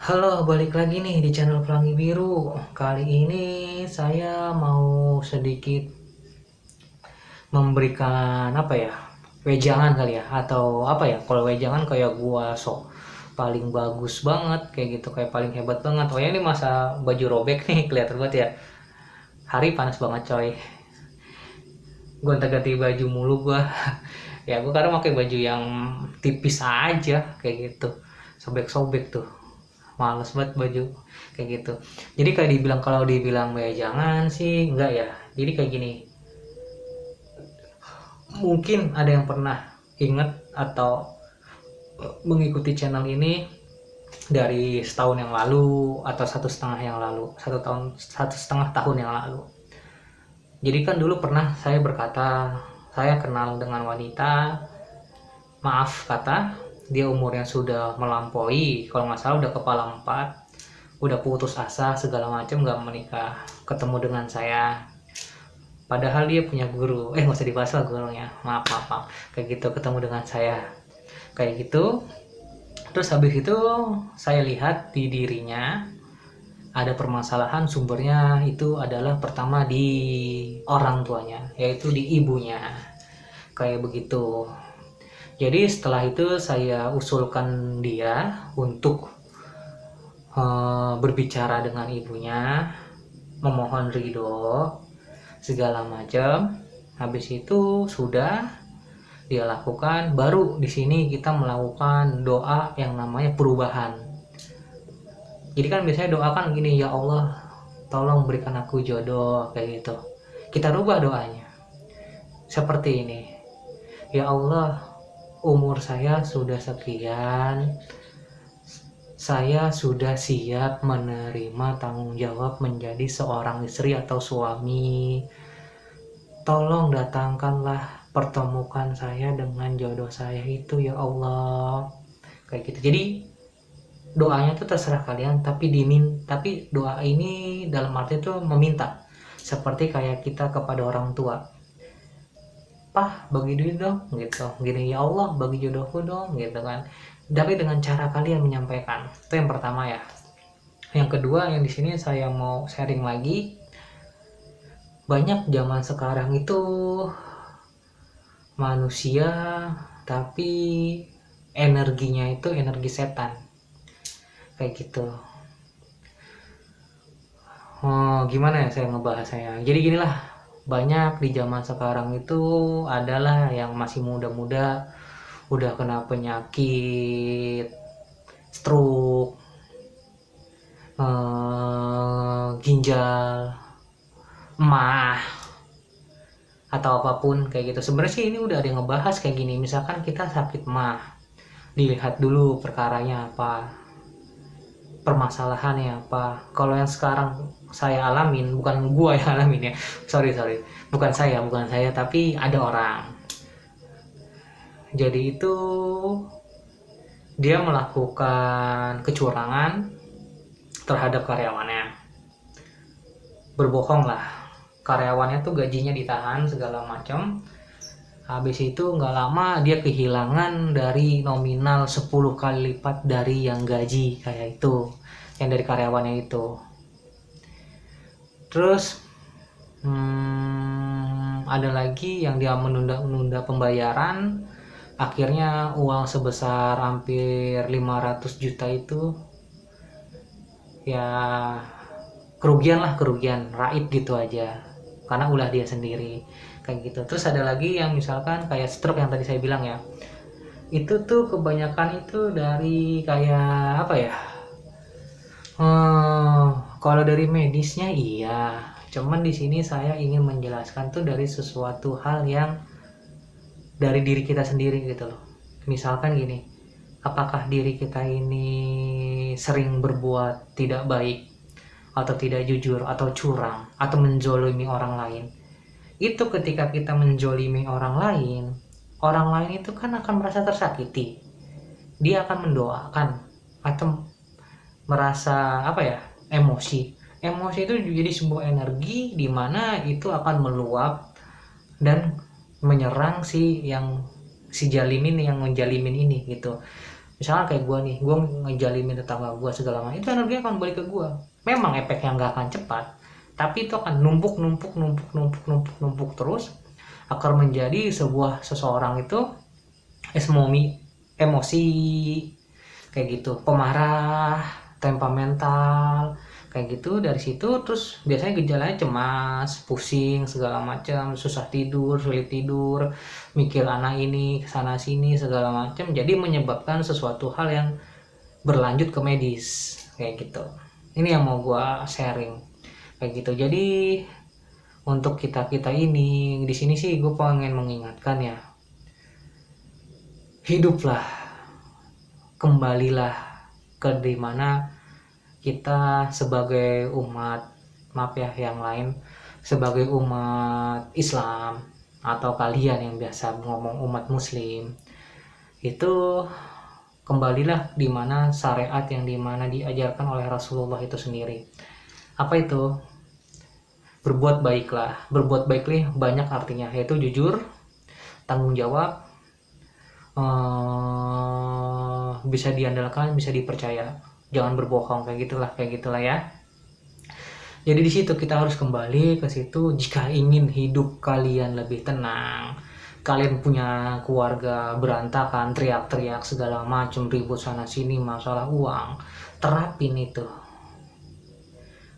Halo, balik lagi nih di channel Pelangi Biru. Kali ini saya mau sedikit memberikan apa ya? Wejangan kali ya, atau apa ya? Kalau wejangan kayak gua sok paling bagus banget kayak gitu, kayak paling hebat banget. Oh ya, ini masa baju robek nih kelihatan banget ya. Hari panas banget coy. Gonta-ganti baju mulu gua. Ya gua kadang pakai baju yang tipis aja kayak gitu. Sobek-sobek tuh. Males banget baju kayak gitu. Jadi kayak dibilang, kalau dibilang ya jangan sih enggak ya. Jadi kayak gini, mungkin ada yang pernah inget atau mengikuti channel ini dari setahun yang lalu atau 1,5 tahun yang lalu. Jadi kan dulu pernah saya berkata saya kenal dengan wanita, maaf kata, dia umurnya sudah melampaui, kalau nggak salah udah kepala 4, udah putus asa segala macam, nggak menikah, ketemu dengan saya. Padahal dia punya guru, nggak usah dibahas lah gurunya, maaf maaf maaf, kayak gitu, ketemu dengan saya kayak gitu. Terus habis itu saya lihat di dirinya ada permasalahan, sumbernya itu adalah pertama di orang tuanya, yaitu di ibunya kayak begitu. Jadi setelah itu saya usulkan dia untuk berbicara dengan ibunya, memohon ridho segala macam. Habis itu sudah dia lakukan, baru di sini kita melakukan doa yang namanya perubahan. Jadi kan biasanya doa kan gini, ya Allah tolong berikan aku jodoh kayak gitu. Kita rubah doanya seperti ini, ya Allah umur saya sudah sekian, saya sudah siap menerima tanggung jawab menjadi seorang istri atau suami. Tolong datangkanlah, pertemukan saya dengan jodoh saya itu ya Allah. Kayak gitu. Jadi doanya tuh terserah kalian, tapi doa ini dalam arti itu meminta. Seperti kayak kita kepada orang tua. Pah, bagi duit dong gitu. Gini, ya Allah bagi jodohku dong gitu kan. Tapi dengan cara kalian menyampaikan. Itu yang pertama ya. Yang kedua yang di sini saya mau sharing lagi, banyak zaman sekarang itu manusia tapi energinya itu energi setan kayak gitu. Gimana ya saya ngebahasnya, jadi ginilah, banyak di zaman sekarang itu adalah yang masih muda-muda udah kena penyakit stroke, ginjal emah atau apapun kayak gitu. Sebenarnya sih ini udah ada yang ngebahas kayak gini, misalkan kita sakit mah, dilihat dulu perkaranya apa, permasalahannya apa. Kalau yang sekarang saya alamin, bukan gua yang alamin ya, sorry bukan saya tapi ada orang, jadi itu dia melakukan kecurangan terhadap karyawannya, berbohong lah, karyawannya tuh gajinya ditahan segala macam. Habis itu nggak lama dia kehilangan dari nominal 10 kali lipat dari yang gaji kayak itu, yang dari karyawannya itu. Terus ada lagi yang dia menunda pembayaran, akhirnya uang sebesar hampir 500 juta itu ya kerugian raib gitu aja, karena ulah dia sendiri kayak gitu. Terus ada lagi yang misalkan kayak stroke yang tadi saya bilang ya, itu tuh kebanyakan itu dari kayak apa ya, kalau dari medisnya iya, cuman di sini saya ingin menjelaskan tuh dari sesuatu hal yang dari diri kita sendiri gitu loh. Misalkan gini, apakah diri kita ini sering berbuat tidak baik atau tidak jujur atau curang atau menzolimi orang lain. Itu ketika kita menzolimi orang lain itu kan akan merasa tersakiti, dia akan mendoakan atau merasa apa ya, emosi itu jadi sebuah energi di mana itu akan meluap dan menyerang si jalimin yang menjalimin ini gitu. Misalkan kayak gue nih, gue ngejalimin tetangga gue segala macam, itu energinya akan balik ke gue. Memang efeknya nggak akan cepat, tapi itu akan numpuk terus, akan menjadi sebuah seseorang itu emosi kayak gitu, pemarah, temperamental kayak gitu. Dari situ terus biasanya gejalanya cemas, pusing segala macam, susah tidur, sulit tidur, mikir anak ini kesana sini segala macam, jadi menyebabkan sesuatu hal yang berlanjut ke medis kayak gitu. Ini yang mau gua sharing kayak gitu. Jadi untuk kita ini di sini sih gue pengen mengingatkan ya, hiduplah, kembalilah ke dimana kita sebagai umat, maaf ya yang lain, sebagai umat Islam atau kalian yang biasa ngomong umat Muslim, itu kembalilah dimana syariat yang dimana diajarkan oleh Rasulullah itu sendiri. Apa itu? Berbuat baiklah. Berbuat baiklah banyak artinya, yaitu jujur, tanggung jawab, bisa diandalkan, bisa dipercaya, jangan berbohong kayak gitulah ya. Jadi di situ kita harus kembali ke situ. Jika ingin hidup kalian lebih tenang, kalian punya keluarga berantakan, teriak-teriak segala macam, ribut sana sini masalah uang, terapin itu.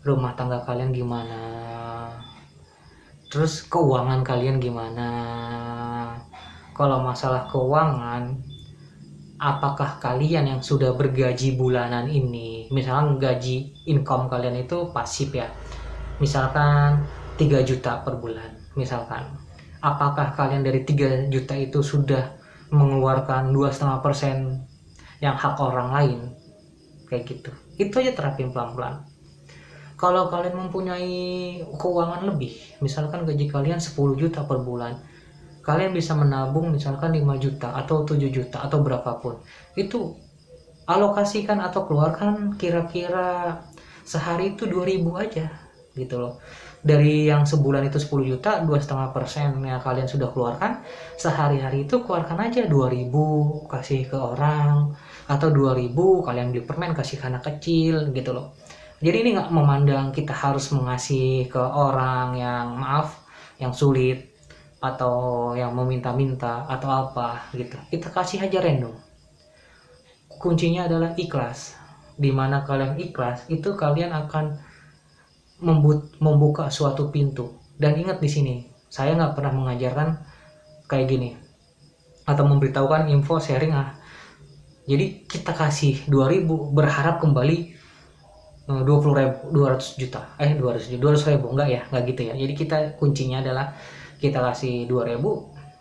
Rumah tangga kalian gimana, terus keuangan kalian gimana. Kalau masalah keuangan, apakah kalian yang sudah bergaji bulanan ini, misalkan gaji income kalian itu pasif ya, misalkan 3 juta per bulan misalkan, apakah kalian dari 3 juta itu sudah mengeluarkan 2,5% yang hak orang lain kayak gitu? Itu aja terapin pelan-pelan. Kalau kalian mempunyai keuangan lebih, misalkan gaji kalian 10 juta per bulan, kalian bisa menabung misalkan 5 juta atau 7 juta atau berapapun, itu alokasikan atau keluarkan kira-kira sehari itu 2.000 aja gitu loh. Dari yang sebulan itu 10 juta, 2,5% yang kalian sudah keluarkan, sehari-hari itu keluarkan aja 2.000, kasih ke orang, atau 2.000 kalian beli permen kasih ke anak kecil gitu loh. Jadi ini nggak memandang kita harus mengasih ke orang yang maaf, yang sulit, atau yang meminta-minta atau apa gitu, kita kasih aja random. Kuncinya adalah ikhlas. Dimana kalian ikhlas, itu kalian akan membuka suatu pintu. Dan ingat di sini, saya nggak pernah mengajarkan kayak gini atau memberitahukan info sharing jadi kita kasih 2.000 berharap kembali 20.000, 200 ribu, enggak ya, enggak gitu ya. Jadi kita kuncinya adalah kita kasih 2.000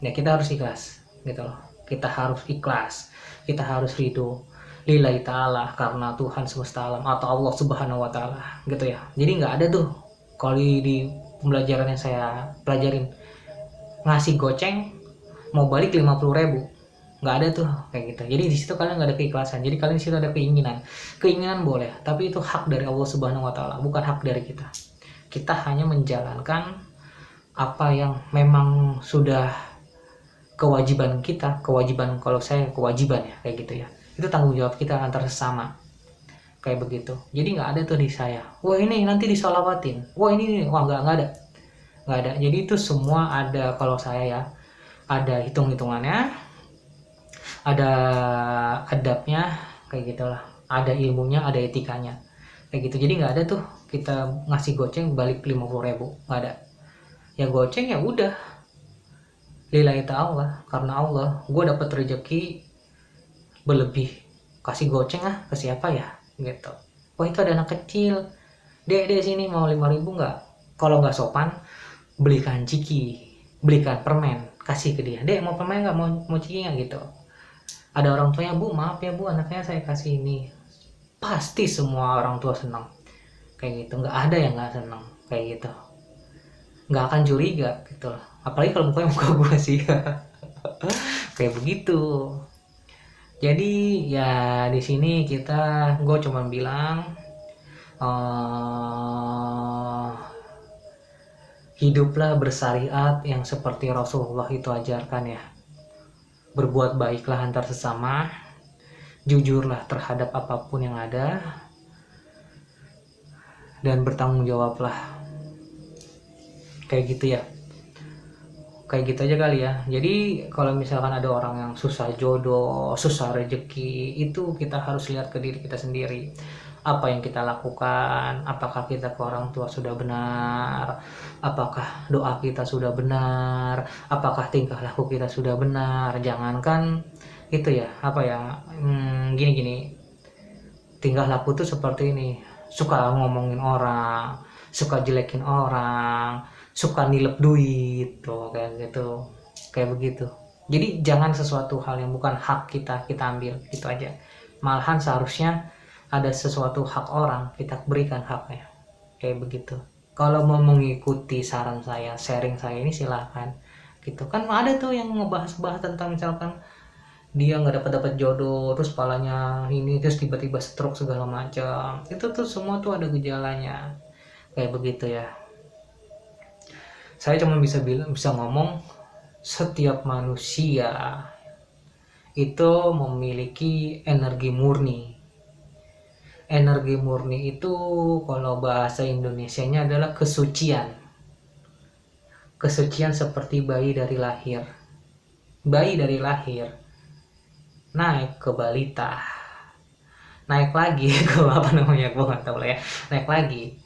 ya, kita harus ikhlas gitu loh. Kita harus ikhlas, kita harus ridho lillahi ta'ala, karena Tuhan semesta alam atau Allah subhanahu wa ta'ala gitu ya. Jadi nggak ada tuh kalau di pembelajaran yang saya pelajarin ngasih goceng mau balik 50.000, nggak ada tuh kayak gitu. Jadi di situ kalian nggak ada keikhlasan. Jadi kalian di situ ada keinginan boleh, tapi itu hak dari Allah subhanahu wa ta'ala, bukan hak dari kita. Kita hanya menjalankan apa yang memang sudah kewajiban kita, kewajiban, kalau saya kewajiban ya kayak gitu ya, itu tanggung jawab kita antar sesama kayak begitu. Jadi nggak ada tuh di saya, wah ini nanti disolawatin, wah ini, wah nggak ada. Jadi itu semua ada, kalau saya ya ada hitungannya, ada adabnya kayak gitulah, ada ilmunya, ada etikanya kayak gitu. Jadi nggak ada tuh kita ngasih goceng balik 50.000, nggak ada. Ya goceng ya udah lillahi ta'ala, karena Allah, gue dapat rezeki berlebih, kasih goceng ke siapa ya gitu. Wah itu ada anak kecil, dek sini mau 5.000 nggak? Kalau nggak sopan, belikan ciki, belikan permen, kasih ke dia. Dek mau permen nggak, mau ciki nggak gitu. Ada orang tuanya, bu maaf ya bu, anaknya saya kasih ini. Pasti semua orang tua senang kayak gitu, nggak ada yang nggak senang kayak gitu, nggak akan curiga gitu. Apalagi kalau mukanya muka gue sih kayak begitu. Jadi ya di sini gue cuma bilang hiduplah bersyariat yang seperti Rasulullah itu ajarkan ya. Berbuat baiklah antar sesama, jujurlah terhadap apapun yang ada, dan bertanggung jawablah. Kayak gitu ya, kayak gitu aja kali ya. Jadi kalau misalkan ada orang yang susah jodoh, susah rezeki, itu kita harus lihat ke diri kita sendiri. Apa yang kita lakukan, apakah kita ke orang tua sudah benar, apakah doa kita sudah benar, apakah tingkah laku kita sudah benar. Jangankan itu ya, apa ya, gini-gini, tingkah laku tuh seperti ini, suka ngomongin orang, suka jelekin orang, suka nilep duit tuh, kayak gitu, kayak begitu. Jadi jangan sesuatu hal yang bukan hak kita ambil, gitu aja. Malahan seharusnya ada sesuatu hak orang, kita berikan haknya, kayak begitu. Kalau mau mengikuti saran saya, sharing saya ini silahkan, gitu kan. Ada tuh yang ngebahas-bahas tentang misalkan dia nggak dapat jodoh, terus palanya ini, terus tiba-tiba stroke segala macam. Itu tuh semua tuh ada gejalanya, kayak begitu ya. Saya cuma bisa ngomong, setiap manusia itu memiliki energi murni. Energi murni itu kalau bahasa Indonesianya adalah kesucian. Kesucian seperti bayi dari lahir. Bayi dari lahir naik ke balita, naik lagi ke apa namanya, gue nggak tahu lah ya, naik lagi.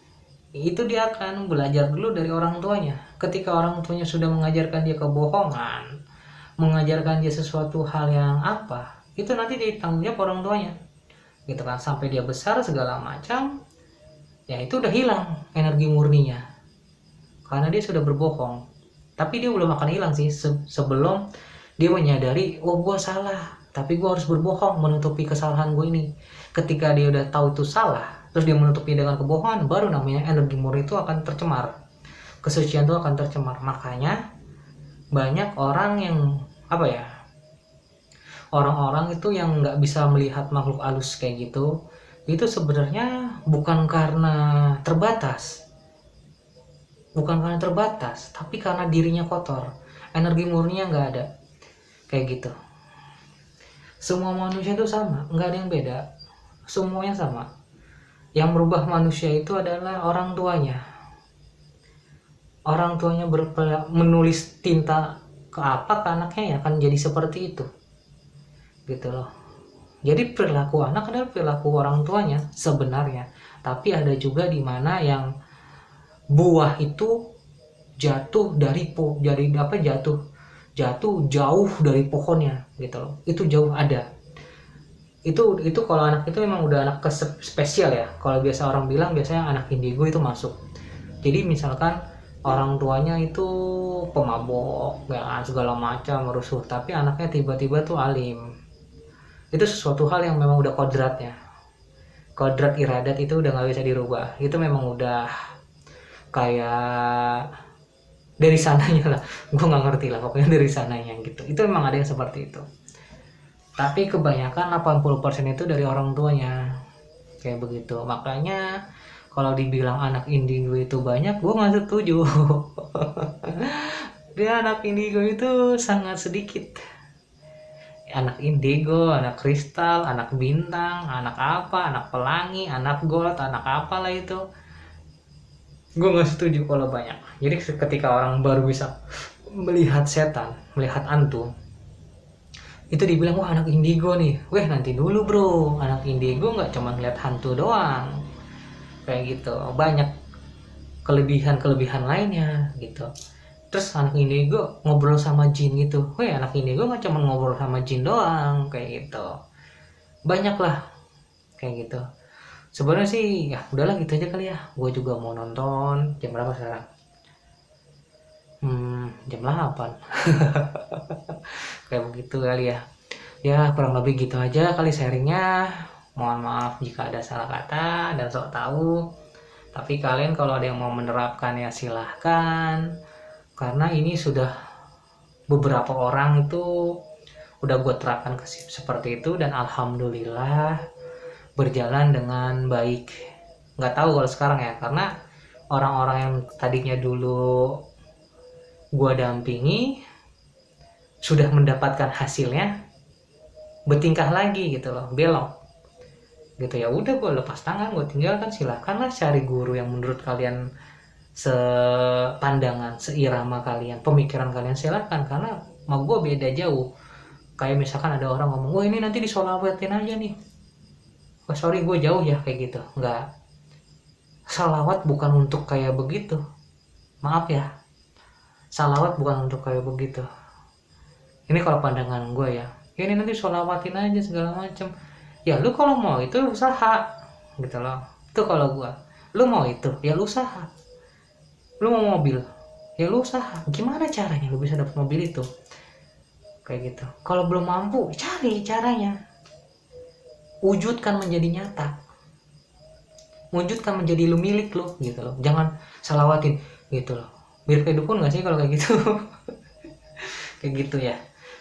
Itu dia akan belajar dulu dari orang tuanya. Ketika orang tuanya sudah mengajarkan dia kebohongan, mengajarkan dia sesuatu hal yang apa, itu nanti dia tanggung jawab orang tuanya, gitu kan. Sampai dia besar segala macam, ya itu udah hilang energi murninya, karena dia sudah berbohong. Tapi dia belum akan hilang sih sebelum dia menyadari, oh gue salah, tapi gue harus berbohong menutupi kesalahan gue ini. Ketika dia udah tahu itu salah, terus dia menutupi dengan kebohongan, baru namanya energi murni itu akan tercemar, kesucian itu akan tercemar. Makanya banyak orang yang apa ya, orang-orang itu yang nggak bisa melihat makhluk halus kayak gitu, itu sebenarnya bukan karena terbatas, tapi karena dirinya kotor, energi murninya nggak ada, kayak gitu. Semua manusia itu sama, nggak ada yang beda, semuanya sama. Yang merubah manusia itu adalah orang tuanya. Orang tuanya menulis tinta ke apa ke anaknya, ya akan jadi seperti itu, gitu loh. Jadi perilaku anak adalah perilaku orang tuanya sebenarnya. Tapi ada juga di mana yang buah itu jatuh dari jatuh jauh dari pohonnya, gitu loh. Itu jauh ada. Itu kalau anak itu memang udah anak spesial ya. Kalau biasa orang bilang, biasanya anak indigo itu masuk. Jadi misalkan orang tuanya itu pemabok, ya segala macam merusuh, tapi anaknya tiba-tiba tuh alim. Itu sesuatu hal yang memang udah kodratnya. Kodrat iradat itu udah nggak bisa dirubah. Itu memang udah kayak dari sananya lah. Gue nggak ngerti lah, pokoknya dari sananya gitu. Itu memang ada yang seperti itu. Tapi kebanyakan 80% itu dari orang tuanya, kayak begitu. Makanya kalau dibilang anak indigo itu banyak, gue nggak setuju. Dia anak indigo itu sangat sedikit. Anak indigo, anak kristal, anak bintang, anak apa, anak pelangi, anak gold, anak apalah itu, gue nggak setuju kalau banyak. Jadi ketika orang baru bisa melihat setan, melihat hantu, itu dibilang, wah anak indigo nih. Weh, nanti dulu bro, anak indigo nggak cuma lihat hantu doang, kayak gitu, banyak kelebihan lainnya gitu. Terus anak indigo ngobrol sama jin gitu. Weh, anak indigo nggak cuma ngobrol sama jin doang, kayak gitu, banyak lah kayak gitu. Sebenarnya sih ya udahlah, gitu aja kali ya. Gue juga mau nonton. Jam berapa sekarang? Jam 8. Kayak begitu kali ya. Ya kurang lebih gitu aja kali sharingnya. Mohon maaf jika ada salah kata dan sok tahu. Tapi kalian kalau ada yang mau menerapkan ya silahkan. Karena ini sudah beberapa orang itu udah gue terapkan seperti itu, dan alhamdulillah berjalan dengan baik. Nggak tahu kalau sekarang ya, karena orang-orang yang tadinya dulu gue dampingi sudah mendapatkan hasilnya, bertingkah lagi gitu loh, belok gitu, ya udah gue lepas tangan, gue tinggalkan. Silahkanlah cari guru yang menurut kalian sepandangan, seirama kalian, pemikiran kalian, silahkan, karena mau gue beda jauh. Kayak misalkan ada orang ngomong, wah ini nanti disolawatin aja nih, oh sorry gue jauh ya kayak gitu. Nggak, salawat bukan untuk kayak begitu, maaf ya, salawat bukan untuk kayak begitu. Ini kalau pandangan gue ya, ini nanti sholawatin aja segala macam. Ya lu kalau mau itu usaha gitu loh. Itu kalau gue, lu mau itu ya lu usaha. Lu mau mobil ya lu usaha, gimana caranya lu bisa dapat mobil itu, kayak gitu. Kalau belum mampu, cari caranya, wujudkan menjadi nyata, wujudkan menjadi lu milik lu gitu loh. Jangan salawatin gitu loh. Mirip kayak dukun gak sih kalau kayak gitu? Kayak gitu ya.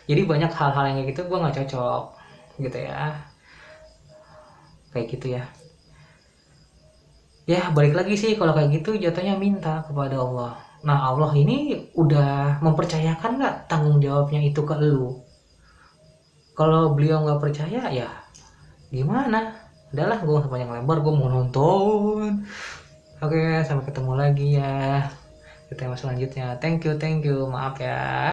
Jadi banyak hal-hal yang kayak gitu gue nggak cocok gitu ya, kayak gitu ya. Ya balik lagi sih, kalau kayak gitu jatuhnya minta kepada Allah. Nah Allah ini udah mempercayakan nggak tanggung jawabnya itu ke lu. Kalau beliau nggak percaya ya gimana. Udahlah, gue nggak panjang lebar, gue mau nonton. Oke, sampai ketemu lagi ya di tema selanjutnya. Thank you, maaf ya.